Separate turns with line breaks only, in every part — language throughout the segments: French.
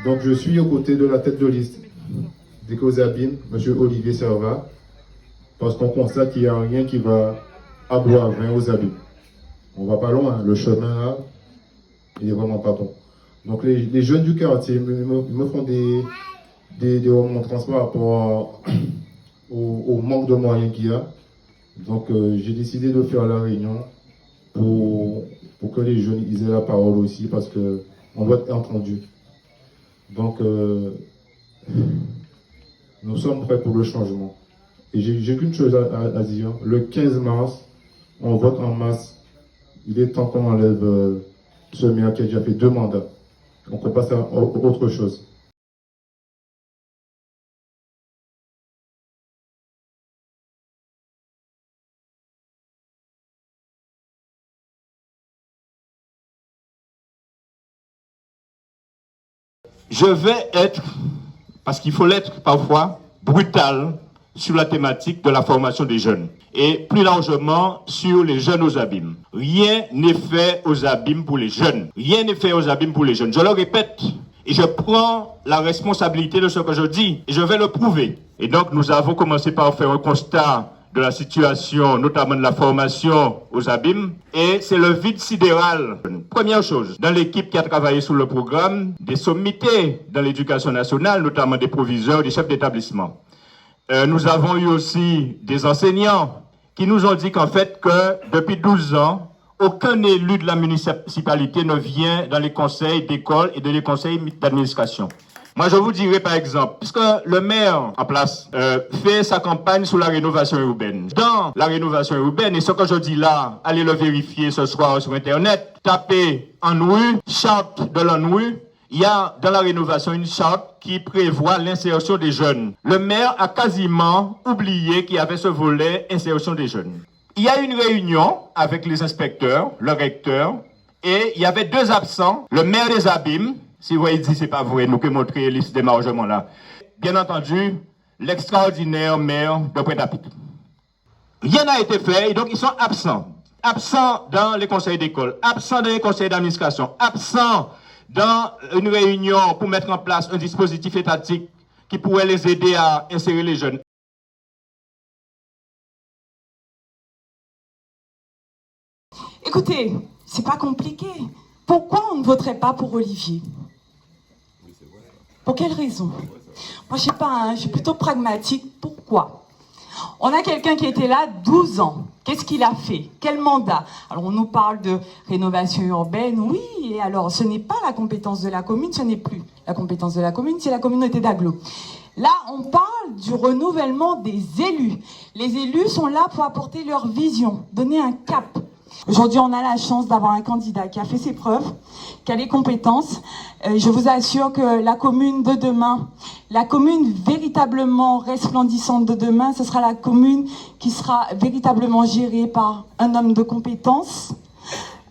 Donc je suis aux côtés de la tête de liste d'Écosabine, M. Olivier Servat, parce qu'on constate qu'il n'y a rien qui va à Bois-Vin aux Abîmes. On va pas loin, le chemin là, il est vraiment pas bon. Donc les jeunes du quartier me font des remontrances par rapport au manque de moyens qu'il y a. Donc j'ai décidé de faire la réunion pour que les jeunes ils aient la parole aussi, parce qu'on doit être entendu. Donc nous sommes prêts pour le changement. Et j'ai qu'une chose à dire. Le 15 mars, on vote en masse. Il est temps qu'on enlève ce maire qui a déjà fait 2 mandats. Donc on passe à autre chose.
Je vais être, parce qu'il faut l'être parfois, brutal sur la thématique de la formation des jeunes. Et plus largement sur les jeunes aux abîmes. Rien n'est fait aux abîmes pour les jeunes. Rien n'est fait aux abîmes pour les jeunes. Je le répète. Et je prends la responsabilité de ce que je dis. Et je vais le prouver. Et donc nous avons commencé par faire un constat de la situation, notamment de la formation aux abîmes. Et c'est le vide sidéral. Première chose, dans l'équipe qui a travaillé sur le programme, des sommités dans l'éducation nationale, notamment des proviseurs, des chefs d'établissement. Nous avons eu aussi des enseignants qui nous ont dit qu'en fait, que depuis 12 ans, aucun élu de la municipalité ne vient dans les conseils d'école et dans les conseils d'administration. Moi, je vous dirais par exemple, puisque le maire en place fait sa campagne sur la rénovation urbaine. Dans la rénovation urbaine, et ce que je dis là, allez le vérifier ce soir sur Internet, tapez ANRU, charte de l'ANRU. Il y a dans la rénovation une charte qui prévoit l'insertion des jeunes. Le maire a quasiment oublié qu'il y avait ce volet insertion des jeunes. Il y a eu une réunion avec les inspecteurs, le recteur, et il y avait 2 absents. Le maire des Abîmes, si vous voyez, dit c'est pas vrai, nous pouvons montrer liste démarragement là. Bien entendu, l'extraordinaire maire de Pointe-à-Pitre. Rien n'a été fait, et donc ils sont absents. Absents dans les conseils d'école, absents dans les conseils d'administration, absents dans une réunion pour mettre en place un dispositif étatique qui pourrait les aider à insérer les jeunes.
Écoutez, c'est pas compliqué. Pourquoi on ne voterait pas pour Olivier? Pour quelle raison? Moi, je sais pas, hein, je suis plutôt pragmatique. Pourquoi? On a quelqu'un qui était là 12 ans. Qu'est-ce qu'il a fait? Quel mandat? Alors, on nous parle de rénovation urbaine. Oui, et alors, ce n'est pas la compétence de la commune, ce n'est plus la compétence de la commune, c'est la communauté d'agglo. Là, on parle du renouvellement des élus. Les élus sont là pour apporter leur vision, donner un cap. Aujourd'hui, on a la chance d'avoir un candidat qui a fait ses preuves, qui a les compétences. Je vous assure que la commune de demain, la commune véritablement resplendissante de demain, ce sera la commune qui sera véritablement gérée par un homme de compétences,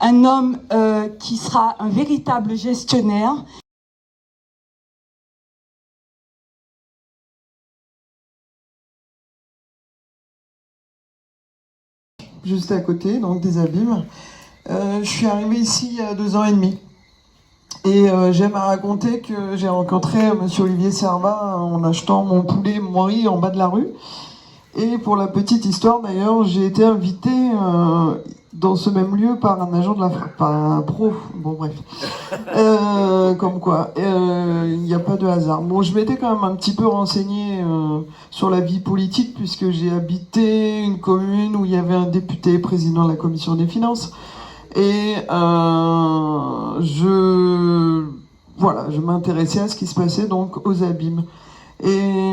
un homme qui sera un véritable gestionnaire.
Juste à côté, donc des Abîmes. Je suis arrivée ici il y a 2 ans et demi. Et j'aime à raconter que j'ai rencontré monsieur Olivier Servat en achetant mon poulet, mon riz en bas de la rue. Et pour la petite histoire d'ailleurs, j'ai été invitée dans ce même lieu par un agent de la par un pro, bon bref. Comme quoi, il n'y a pas de hasard. Bon, je m'étais quand même un petit peu renseignée sur la vie politique, puisque j'ai habité une commune où il y avait un député président de la commission des finances. Et je m'intéressais à ce qui se passait donc aux Abîmes. Et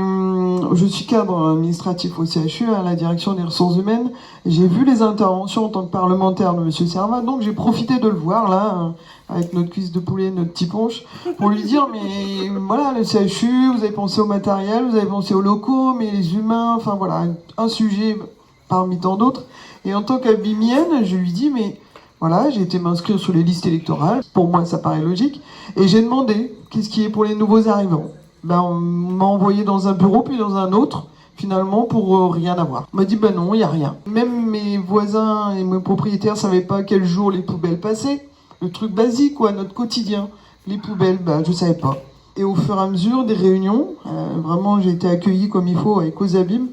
je suis cadre administratif au CHU, à la direction des ressources humaines. J'ai vu les interventions en tant que parlementaire de M. Servat, donc j'ai profité de le voir là, avec notre cuisse de poulet, notre petit punch, pour lui dire, mais voilà, le CHU, vous avez pensé au matériel, vous avez pensé aux locaux, mais les humains, enfin voilà, un sujet parmi tant d'autres. Et en tant qu'abimienne, je lui dis, mais voilà, j'ai été m'inscrire sur les listes électorales, pour moi ça paraît logique, et j'ai demandé, qu'est-ce qui est pour les nouveaux arrivants? Ben, on m'a envoyé dans un bureau, puis dans un autre, finalement, pour rien avoir. On m'a dit, ben non, il n'y a rien. Même mes voisins et mes propriétaires ne savaient pas quel jour les poubelles passaient. Le truc basique, quoi, notre quotidien. Les poubelles, ben, je ne savais pas. Et au fur et à mesure des réunions, vraiment j'ai été accueillie comme il faut avec Ozabim,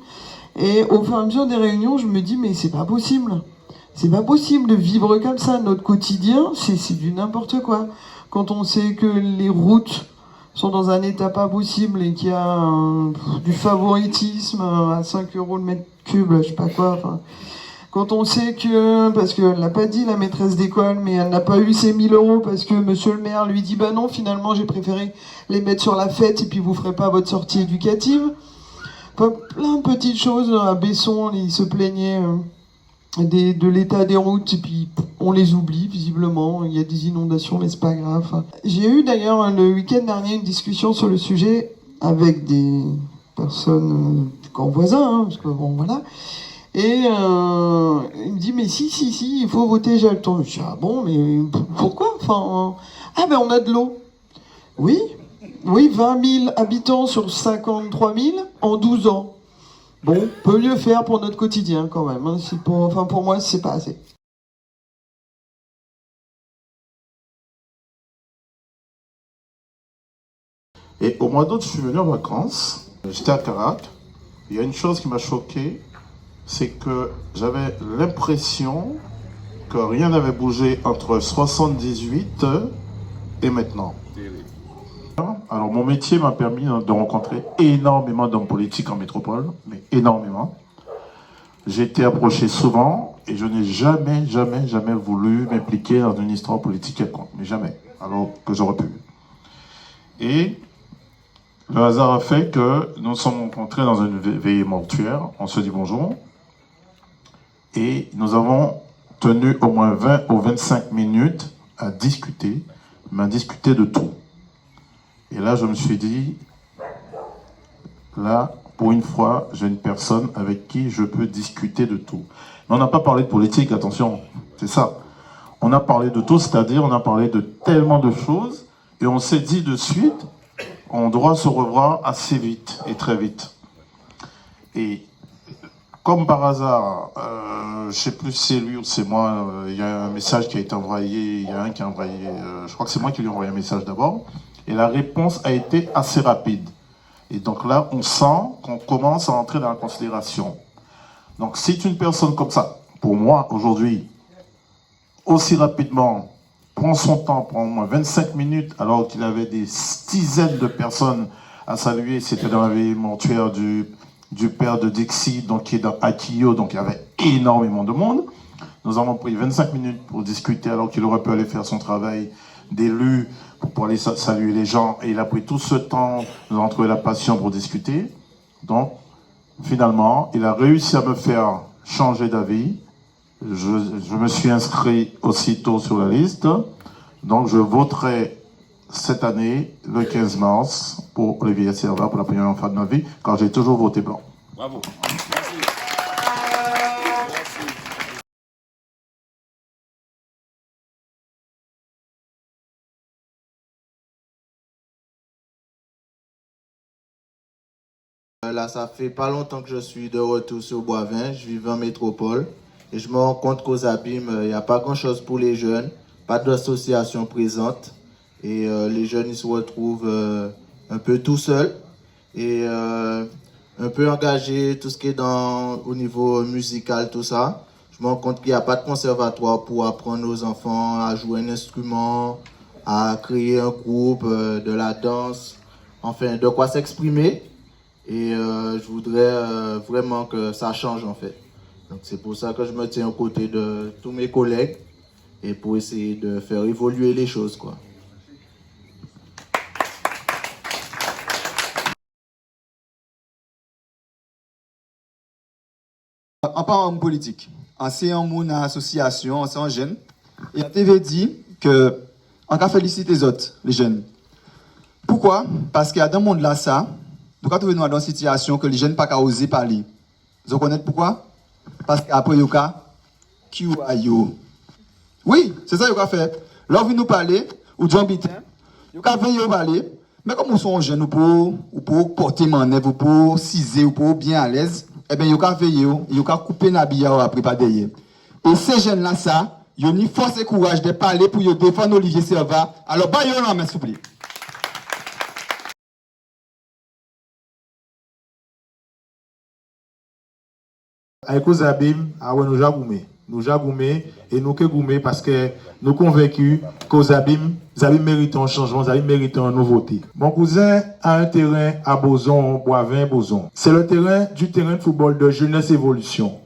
et au fur et à mesure des réunions, je me dis mais c'est pas possible. C'est pas possible de vivre comme ça. Notre quotidien, c'est du n'importe quoi. Quand on sait que les routes sont dans un état pas possible et qu'il y a du favoritisme à 5 € le mètre cube, je sais pas quoi. Enfin, quand on sait que, parce qu'elle l'a pas dit la maîtresse d'école, mais elle n'a pas eu ses 1000 € parce que monsieur le maire lui dit bah non, finalement j'ai préféré les mettre sur la fête et puis vous ferez pas votre sortie éducative. Enfin, plein de petites choses. À Besson, il se plaignait de l'état des routes et puis on les oublie visiblement. Il y a des inondations mais c'est pas grave. Enfin, j'ai eu d'ailleurs le week-end dernier une discussion sur le sujet avec des personnes du camp voisin, hein, parce que bon voilà. Et il me dit mais si, il faut voter Jalton. Je dis ah bon mais pourquoi? Enfin ah ben on a de l'eau. Oui, 20 000 habitants sur 53 000 en 12 ans. Bon, peut mieux faire pour notre quotidien quand même. Hein. Pour moi, c'est pas assez.
Et au mois d'août, je suis venu en vacances. J'étais à Karak. Il y a une chose qui m'a choqué, c'est que j'avais l'impression que rien n'avait bougé entre 78 et maintenant. Alors mon métier m'a permis de rencontrer énormément d'hommes politiques en métropole, mais énormément. J'ai été approché souvent et je n'ai jamais voulu m'impliquer dans une histoire politique quelconque, mais jamais, alors que j'aurais pu. Et le hasard a fait que nous nous sommes rencontrés dans une veillée mortuaire, on se dit bonjour, et nous avons tenu au moins 20 ou 25 minutes à discuter, mais à discuter de tout. Et là, je me suis dit, là, pour une fois, j'ai une personne avec qui je peux discuter de tout. Mais on n'a pas parlé de politique, attention, c'est ça. On a parlé de tout, c'est-à-dire on a parlé de tellement de choses, et on s'est dit de suite, on doit se revoir assez vite, et très vite. Et comme par hasard, je ne sais plus si c'est lui ou c'est moi, il y a un message qui a été envoyé, il y a un qui a envoyé, je crois que c'est moi qui lui ai envoyé un message d'abord, et la réponse a été assez rapide. Et donc là, on sent qu'on commence à entrer dans la considération. Donc si une personne comme ça, pour moi, aujourd'hui, aussi rapidement, prend son temps, prend au moins 25 minutes, alors qu'il avait des dizaines de personnes à saluer, c'était dans la veillée mortuaire du père de Dixie, donc qui est dans Akio, donc il y avait énormément de monde. Nous avons pris 25 minutes pour discuter, alors qu'il aurait pu aller faire son travail d'élu, pour aller saluer les gens, et il a pris tout ce temps, nous avons trouvé la passion pour discuter. Donc, finalement, il a réussi à me faire changer d'avis. Je me suis inscrit aussitôt sur la liste, donc je voterai cette année, le 15 mars, pour Olivier Servat pour la première fois de ma vie, car j'ai toujours voté blanc.
Bravo.
Là, ça fait pas longtemps que je suis de retour sur Boivin. Je vis en métropole et je me rends compte qu'aux Abîmes, il n'y a pas grand-chose pour les jeunes, pas d'association présente et les jeunes ils se retrouvent un peu tout seuls et un peu engagés, tout ce qui est au niveau musical, tout ça. Je me rends compte qu'il n'y a pas de conservatoire pour apprendre aux enfants à jouer un instrument, à créer un groupe, de la danse, enfin de quoi s'exprimer. Et je voudrais vraiment que ça change en fait. Donc c'est pour ça que je me tiens aux côtés de tous mes collègues et pour essayer de faire évoluer les choses, quoi.
En parlant de politique, en séant mon association, en séant jeune, et on t'avait dit que on va féliciter les autres, les jeunes. Pourquoi? Parce qu'il y a dans le monde là ça, nous avons trouvé dans une situation que les jeunes n'ont pas osé parler. Vous connaissez pourquoi? Parce qu'après, ils ont oui, c'est ça qu'ils ont fait. Là, vous nous parler, ou John Bitin, ils ont venir parler, mais comme nous sommes jeunes, ou pour porter manœuvre, ou pour ciser, ou pour bien à l'aise, eh bien, ils ont veillé, ils ont coupé l'habillage après pas derrière. Et ces jeunes-là, ça, ils ont ni force et courage de parler pour défendre Olivier Servat. Alors, bah, ils ont la main, s'il vous plaît.
Avec les abîmes, nous jagoumé et nous que goumé parce que nous convaincus qu'aux abîmes méritent un changement, les abîmes méritent une nouveauté. Mon cousin a un terrain à Boson, Boivin, Boson. C'est le terrain de football de Jeunesse Évolution.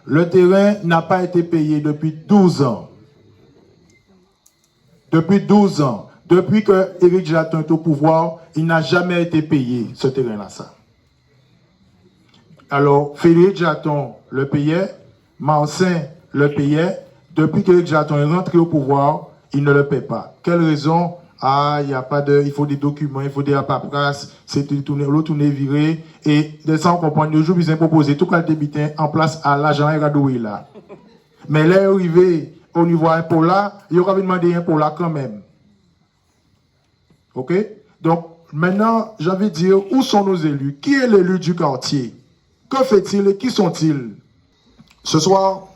Le terrain n'a pas été payé depuis 12 ans. Depuis 12 ans. Depuis que Éric Jaton est au pouvoir, il n'a jamais été payé, ce terrain-là, ça. Alors, Félix Jaton le payait, Marcin le payait. Depuis qu'Éric Jaton est rentré au pouvoir, il ne le paie pas. Quelle raison? Ah, il y a pas de, il faut des documents, il faut des paperasses, c'est l'autre tourné viré. Et de ça, on comprend, nous jouons, ils ont proposé tout le débiteur en place à l'agent Eradoué là. Mais là, arrivé au niveau impôt là, il y aura demandé un impôt là quand même. OK? Donc, maintenant, j'ai envie de dire, où sont nos élus? Qui est l'élu du quartier? Que fait-il et qui sont-ils? Ce soir,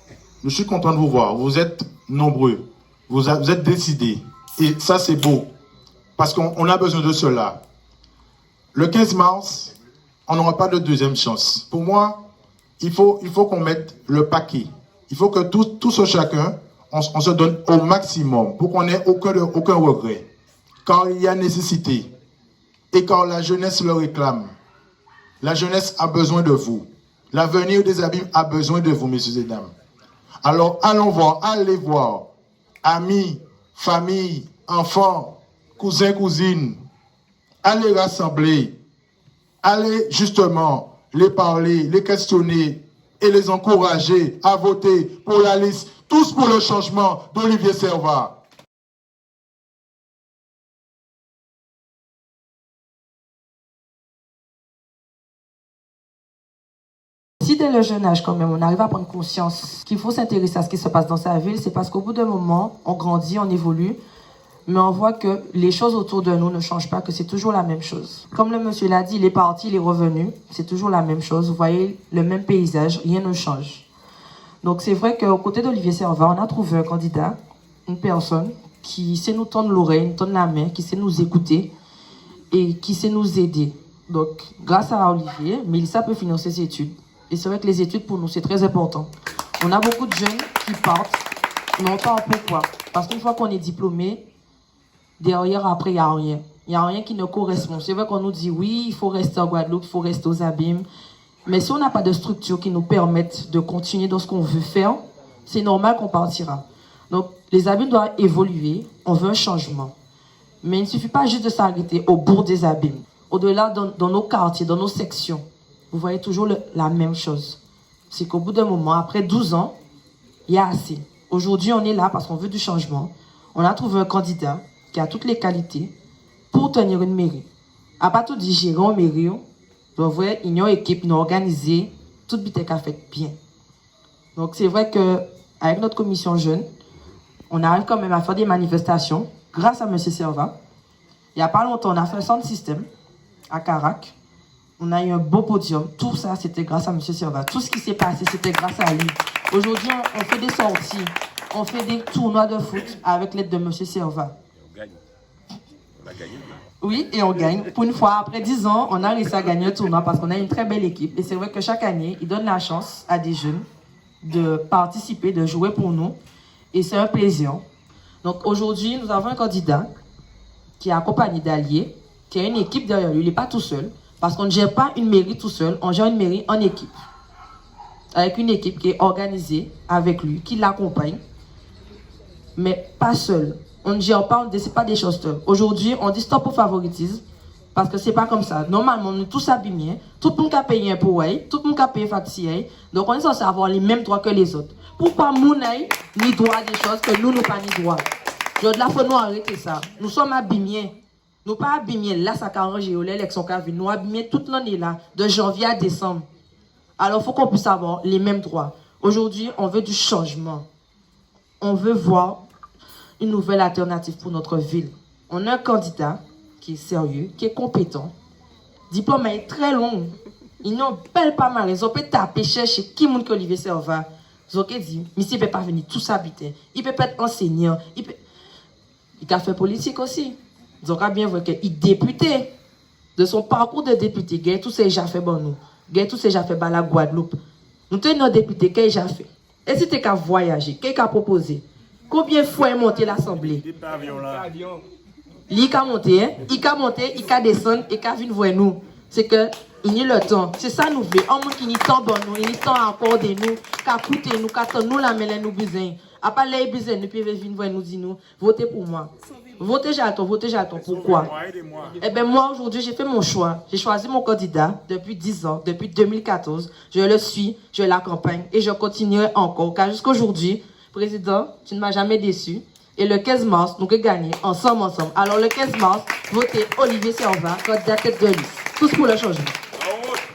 je suis content de vous voir. Vous êtes nombreux. Vous êtes décidés. Et ça, c'est beau. Parce qu'on a besoin de cela. Le 15 mars, on n'aura pas de deuxième chance. Pour moi, il faut qu'on mette le paquet. Il faut que tous chacun, on se donne au maximum pour qu'on n'ait aucun regret. Quand il y a nécessité et quand la jeunesse le réclame, la jeunesse a besoin de vous. L'avenir des abîmes a besoin de vous, messieurs et dames. Alors, allez voir, amis, famille, enfants, cousins, cousines, allez rassembler, allez justement les parler, les questionner et les encourager à voter pour la liste, tous pour le changement d'Olivier Servat.
Si dès le jeune âge, quand même, on arrive à prendre conscience qu'il faut s'intéresser à ce qui se passe dans sa ville, c'est parce qu'au bout d'un moment, on grandit, on évolue, mais on voit que les choses autour de nous ne changent pas, que c'est toujours la même chose. Comme le monsieur l'a dit, il est parti, il est revenu, c'est toujours la même chose. Vous voyez le même paysage, rien ne change. Donc c'est vrai qu'au côté d'Olivier Servat, on a trouvé un candidat, une personne qui sait nous tendre l'oreille, nous tendre la main, qui sait nous écouter et qui sait nous aider. Donc grâce à Olivier, Mélissa peut financer ses études. Et c'est vrai que les études, pour nous, c'est très important. On a beaucoup de jeunes qui partent, mais on part pourquoi? Parce qu'une fois qu'on est diplômé, derrière, après, il n'y a rien. Il n'y a rien qui ne correspond. C'est vrai qu'on nous dit, oui, il faut rester en Guadeloupe, il faut rester aux abîmes. Mais si on n'a pas de structure qui nous permette de continuer dans ce qu'on veut faire, c'est normal qu'on partira. Donc, les abîmes doivent évoluer. On veut un changement. Mais il ne suffit pas juste de s'arrêter au bourg des abîmes. Au-delà, dans nos quartiers, dans nos sections, vous voyez toujours la même chose. C'est qu'au bout d'un moment, après 12 ans, il y a assez. Aujourd'hui, on est là parce qu'on veut du changement. On a trouvé un candidat qui a toutes les qualités pour tenir une mairie. À part tout dit, gérer une mairie, donc vous voyez, il y a une équipe, une organisée, toute bitec a fait bien. Donc c'est vrai qu'avec notre commission jeune, on arrive quand même à faire des manifestations grâce à M. Servat. Il n'y a pas longtemps, on a fait un centre système à Carac. On a eu un beau podium. Tout ça, c'était grâce à M. Servat. Tout ce qui s'est passé, c'était grâce à lui. Aujourd'hui, on fait des sorties. On fait des tournois de foot avec l'aide de M. Servat. On gagne. On a gagné. Oui, et on gagne. Pour une fois, après 10 ans, on a réussi à gagner un tournoi parce qu'on a une très belle équipe. Et c'est vrai que chaque année, il donne la chance à des jeunes de participer, de jouer pour nous. Et c'est un plaisir. Donc aujourd'hui, nous avons un candidat qui est accompagné d'alliés, qui a une équipe derrière lui. Il n'est pas tout seul. Parce qu'on ne gère pas une mairie tout seul, on gère une mairie en équipe. Avec une équipe qui est organisée avec lui, qui l'accompagne. Mais pas seul. On ne gère pas, on ne décide pas des choses seules. Aujourd'hui, on dit stop au favoritisme. Parce que c'est pas comme ça. Normalement, on est tous abîmés. Tout le monde a payé un pour tout le monde a payé facture. Donc on est censé avoir les mêmes droits que les autres. Pourquoi nous n'avons ni droit des choses que nous n'avons pas ni droit? Donc là, il faut nous arrêter ça. Nous sommes abîmés. Nous pas abîmés là, ça a arrangé l'élection qui a vu. Nous abîmés toute l'année là, de janvier à décembre. Alors, il faut qu'on puisse avoir les mêmes droits. Aujourd'hui, on veut du changement. On veut voir une nouvelle alternative pour notre ville. On a un candidat qui est sérieux, qui est compétent. Le diplôme est très long. Ils n'ont pas mal. Ils ont pu taper chercher qui monte que Olivier Servat. Ils ont dit, mais il ne peut pas venir tout s'habiter. Il peut pas être enseignant. Il a fait politique aussi. Ils ont bien vu qu'il est député. De son parcours de député, il a tout ces déjà fait bon nous. Il a tout ces déjà fait la Guadeloupe. Nous tenons un député qui a déjà fait. Et si tu as voyagé, qui a proposé? Combien de fois est monté l'Assemblée? Il a monté, hein? Il a monté, il a descendu, il a venu voir nous. C'est que, il y a le temps. C'est ça nous voulons. Un monde qui n'y temps bon nous, il n'y temps encore de nous, qui a coûté nous, qui a nous la mêlée nous besoin. À part les besoins, nous pouvons venir voir nous dire nous, votez pour moi. Votez Jalton, votez Jalton. Pourquoi? Eh bien, moi, aujourd'hui, j'ai fait mon choix. J'ai choisi mon candidat depuis 10 ans, depuis 2014. Je le suis, je l'accompagne et je continuerai encore. Car jusqu'aujourd'hui, Président, tu ne m'as jamais déçu. Et le 15 mars, nous allons gagner ensemble. Alors, le 15 mars, votez Olivier Servat, candidat tête de liste. Tous pour le changement.